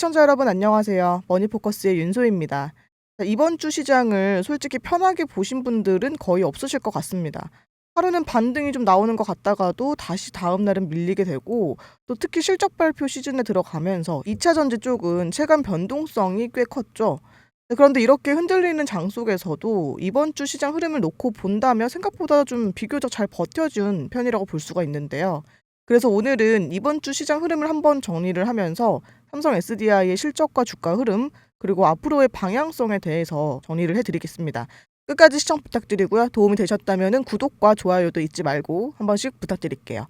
시청자 여러분 안녕하세요. 머니포커스의 윤소희입니다. 이번 주 시장을 솔직히 편하게 보신 분들은 거의 없으실 것 같습니다. 하루는 반등이 좀 나오는 것 같다가도 다시 다음 날은 밀리게 되고, 또 특히 실적 발표 시즌에 들어가면서 2차 전지 쪽은 체감 변동성이 꽤 컸죠. 그런데 이렇게 흔들리는 장 속에서도 이번 주 시장 흐름을 놓고 본다면 생각보다 좀 비교적 잘 버텨준 편이라고 볼 수가 있는데요. 그래서 오늘은 이번 주 시장 흐름을 한번 정리를 하면서 삼성 SDI의 실적과 주가 흐름, 그리고 앞으로의 방향성에 대해서 정리를 해드리겠습니다. 끝까지 시청 부탁드리고요. 도움이 되셨다면 구독과 좋아요도 잊지 말고 한 번씩 부탁드릴게요.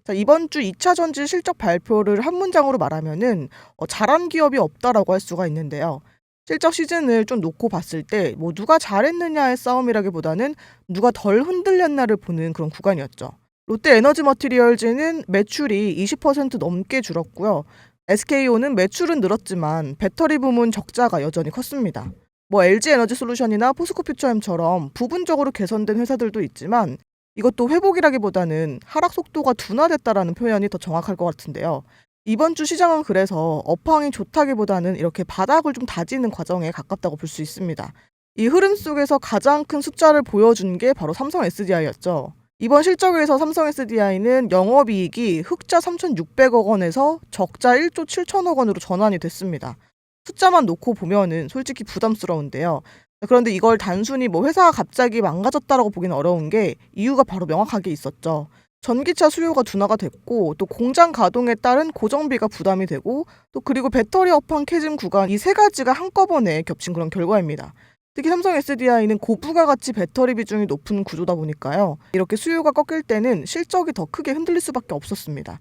자, 이번 주 2차 전지 실적 발표를 한 문장으로 말하면은 잘한 기업이 없다라고 할 수가 있는데요. 실적 시즌을 좀 놓고 봤을 때 누가 잘했느냐의 싸움이라기보다는 누가 덜 흔들렸나를 보는 그런 구간이었죠. 롯데 에너지 머티리얼즈는 매출이 20% 넘게 줄었고요. SKO는 매출은 늘었지만 배터리 부문 적자가 여전히 컸습니다. LG 에너지 솔루션이나 포스코 퓨처엠처럼 부분적으로 개선된 회사들도 있지만 이것도 회복이라기보다는 하락 속도가 둔화됐다라는 표현이 더 정확할 것 같은데요. 이번 주 시장은 그래서 업황이 좋다기보다는 이렇게 바닥을 좀 다지는 과정에 가깝다고 볼 수 있습니다. 이 흐름 속에서 가장 큰 숫자를 보여준 게 바로 삼성 SDI였죠. 이번 실적에서 삼성 SDI는 영업이익이 흑자 3,600억 원에서 적자 1조 7천억 원으로 전환이 됐습니다. 숫자만 놓고 보면은 솔직히 부담스러운데요. 그런데 이걸 단순히 회사가 갑자기 망가졌다라고 보기는 어려운 게 이유가 바로 명확하게 있었죠. 전기차 수요가 둔화가 됐고, 또 공장 가동에 따른 고정비가 부담이 되고, 또 그리고 배터리 업황 캐즘 구간, 이 세 가지가 한꺼번에 겹친 그런 결과입니다. 특히 삼성 SDI는 고부가가치 배터리 비중이 높은 구조다 보니까요. 이렇게 수요가 꺾일 때는 실적이 더 크게 흔들릴 수밖에 없었습니다.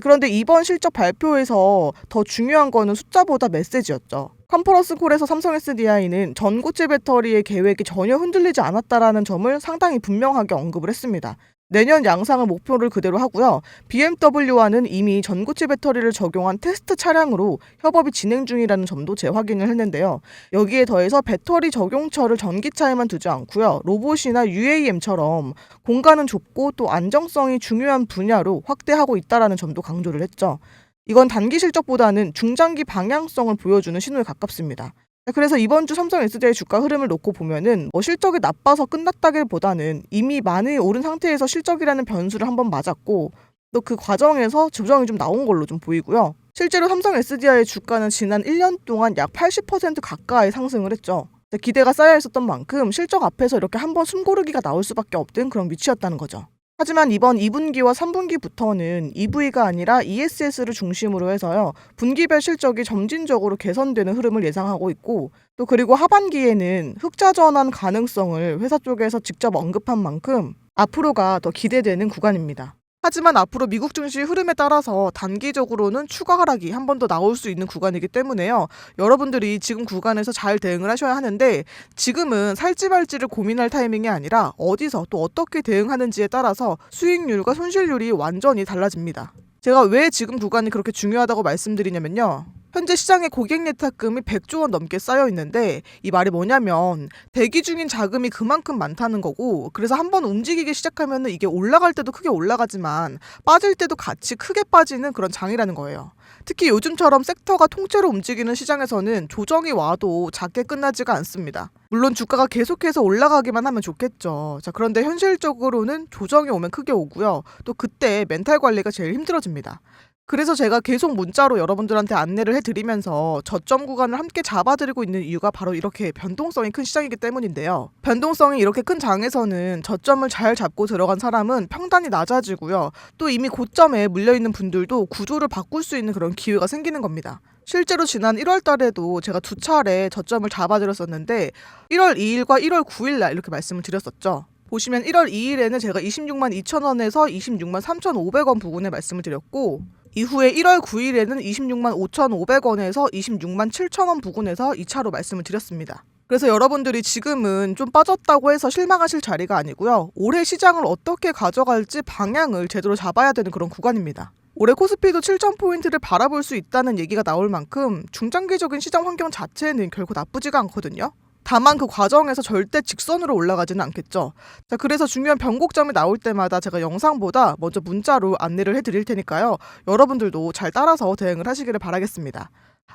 그런데 이번 실적 발표에서 더 중요한 거는 숫자보다 메시지였죠. 컨퍼런스 콜에서 삼성 SDI는 전고체 배터리의 계획이 전혀 흔들리지 않았다라는 점을 상당히 분명하게 언급을 했습니다. 내년 양상을 목표를 그대로 하고요. BMW와는 이미 전고체 배터리를 적용한 테스트 차량으로 협업이 진행 중이라는 점도 재확인을 했는데요. 여기에 더해서 배터리 적용처를 전기차에만 두지 않고요. 로봇이나 UAM처럼 공간은 좁고 또 안정성이 중요한 분야로 확대하고 있다라는 점도 강조를 했죠. 이건 단기 실적보다는 중장기 방향성을 보여주는 신호에 가깝습니다. 그래서 이번 주 삼성 SDI 주가 흐름을 놓고 보면은 실적이 나빠서 끝났다기보다는 이미 많이 오른 상태에서 실적이라는 변수를 한번 맞았고, 또 그 과정에서 조정이 좀 나온 걸로 좀 보이고요. 실제로 삼성 SDI의 주가는 지난 1년 동안 약 80% 가까이 상승을 했죠. 기대가 쌓여 있었던 만큼 실적 앞에서 이렇게 한번 숨고르기가 나올 수밖에 없던 그런 위치였다는 거죠. 하지만 이번 2분기와 3분기부터는 EV가 아니라 ESS를 중심으로 해서요. 분기별 실적이 점진적으로 개선되는 흐름을 예상하고 있고, 또 그리고 하반기에는 흑자 전환 가능성을 회사 쪽에서 직접 언급한 만큼 앞으로가 더 기대되는 구간입니다. 하지만 앞으로 미국 증시 흐름에 따라서 단기적으로는 추가 하락이 한 번 더 나올 수 있는 구간이기 때문에요. 여러분들이 지금 구간에서 잘 대응을 하셔야 하는데, 지금은 살지 말지를 고민할 타이밍이 아니라 어디서 또 어떻게 대응하는지에 따라서 수익률과 손실률이 완전히 달라집니다. 제가 왜 지금 구간이 그렇게 중요하다고 말씀드리냐면요. 현재 시장에 고객 예탁금이 100조 원 넘게 쌓여 있는데, 이 말이 뭐냐면 대기 중인 자금이 그만큼 많다는 거고, 그래서 한번 움직이기 시작하면 이게 올라갈 때도 크게 올라가지만 빠질 때도 같이 크게 빠지는 그런 장이라는 거예요. 특히 요즘처럼 섹터가 통째로 움직이는 시장에서는 조정이 와도 작게 끝나지가 않습니다. 물론 주가가 계속해서 올라가기만 하면 좋겠죠. 그런데 현실적으로는 조정이 오면 크게 오고요. 또 그때 멘탈 관리가 제일 힘들어집니다. 그래서 제가 계속 문자로 여러분들한테 안내를 해드리면서 저점 구간을 함께 잡아드리고 있는 이유가 바로 이렇게 변동성이 큰 시장이기 때문인데요. 변동성이 이렇게 큰 장에서는 저점을 잘 잡고 들어간 사람은 평단이 낮아지고요. 또 이미 고점에 물려있는 분들도 구조를 바꿀 수 있는 그런 기회가 생기는 겁니다. 실제로 지난 1월 달에도 제가 2차례 저점을 잡아드렸었는데 1월 2일과 1월 9일 날 이렇게 말씀을 드렸었죠. 보시면 1월 2일에는 제가 26만 2천 원에서 26만 3,500원 부근에 말씀을 드렸고, 이후에 1월 9일에는 26만 5,500원에서 26만 7천 원 부근에서 2차로 말씀을 드렸습니다. 그래서 여러분들이 지금은 좀 빠졌다고 해서 실망하실 자리가 아니고요. 올해 시장을 어떻게 가져갈지 방향을 제대로 잡아야 되는 그런 구간입니다. 올해 코스피도 7,000포인트를 바라볼 수 있다는 얘기가 나올 만큼 중장기적인 시장 환경 자체는 결코 나쁘지가 않거든요. 다만 그 과정에서 절대 직선으로 올라가지는 않겠죠. 자, 그래서 중요한 변곡점이 나올 때마다 제가 영상보다 먼저 문자로 안내를 해드릴 테니까요. 여러분들도 잘 따라서 대응을 하시기를 바라겠습니다.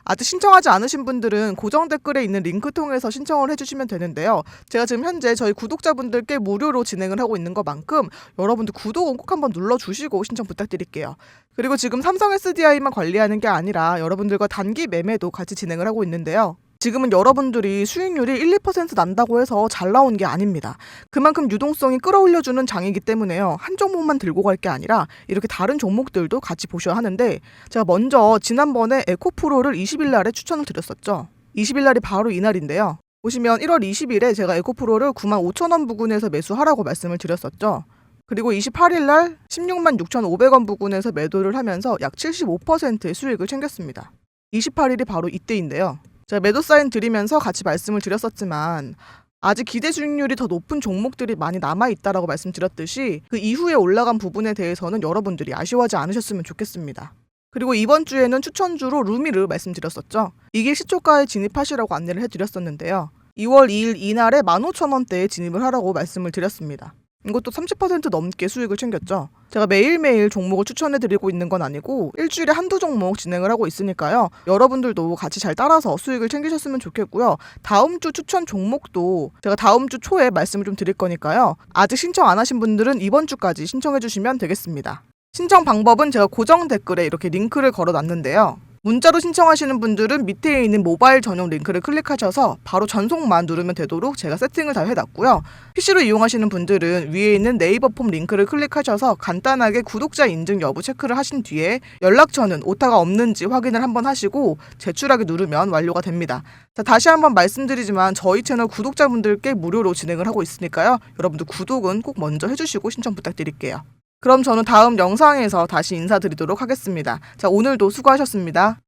아직 신청하지 않으신 분들은 고정 댓글에 있는 링크 통해서 신청을 해주시면 되는데요. 제가 지금 현재 저희 구독자분들께 무료로 진행을 하고 있는 것만큼 여러분들 구독은 꼭 한번 눌러주시고 신청 부탁드릴게요. 그리고 지금 삼성 SDI만 관리하는 게 아니라 여러분들과 단기 매매도 같이 진행을 하고 있는데요. 지금은 여러분들이 수익률이 1~2% 난다고 해서 잘 나온 게 아닙니다. 그만큼 유동성이 끌어올려주는 장이기 때문에요. 한 종목만 들고 갈 게 아니라 이렇게 다른 종목들도 같이 보셔야 하는데, 제가 먼저 지난번에 에코프로를 20일 날에 추천을 드렸었죠. 20일 날이 바로 이날인데요. 보시면 1월 20일에 제가 에코프로를 95,000원 부근에서 매수하라고 말씀을 드렸었죠. 그리고 28일 날 166,500원 부근에서 매도를 하면서 약 75%의 수익을 챙겼습니다. 28일이 바로 이때인데요. 제가 매도 사인 드리면서 같이 말씀을 드렸었지만 아직 기대 수익률이 더 높은 종목들이 많이 남아있다라고 말씀드렸듯이 그 이후에 올라간 부분에 대해서는 여러분들이 아쉬워하지 않으셨으면 좋겠습니다. 그리고 이번 주에는 추천주로 루미를 말씀드렸었죠. 이게 시초가에 진입하시라고 안내를 해드렸었는데요. 2월 2일 이날에 15,000원대에 진입을 하라고 말씀을 드렸습니다. 이것도 30% 넘게 수익을 챙겼죠. 제가 매일매일 종목을 추천해드리고 있는 건 아니고 일주일에 한두 종목 진행을 하고 있으니까요. 여러분들도 같이 잘 따라서 수익을 챙기셨으면 좋겠고요. 다음 주 추천 종목도 제가 다음 주 초에 말씀을 좀 드릴 거니까요. 아직 신청 안 하신 분들은 이번 주까지 신청해 주시면 되겠습니다. 신청 방법은 제가 고정 댓글에 이렇게 링크를 걸어놨는데요. 문자로 신청하시는 분들은 밑에 있는 모바일 전용 링크를 클릭하셔서 바로 전송만 누르면 되도록 제가 세팅을 다 해놨고요. PC로 이용하시는 분들은 위에 있는 네이버 폼 링크를 클릭하셔서 간단하게 구독자 인증 여부 체크를 하신 뒤에 연락처는 오타가 없는지 확인을 한번 하시고 제출하기 누르면 완료가 됩니다. 자, 다시 한번 말씀드리지만 저희 채널 구독자분들께 무료로 진행을 하고 있으니까요. 여러분들 구독은 꼭 먼저 해주시고 신청 부탁드릴게요. 그럼 저는 다음 영상에서 다시 인사드리도록 하겠습니다. 자, 오늘도 수고하셨습니다.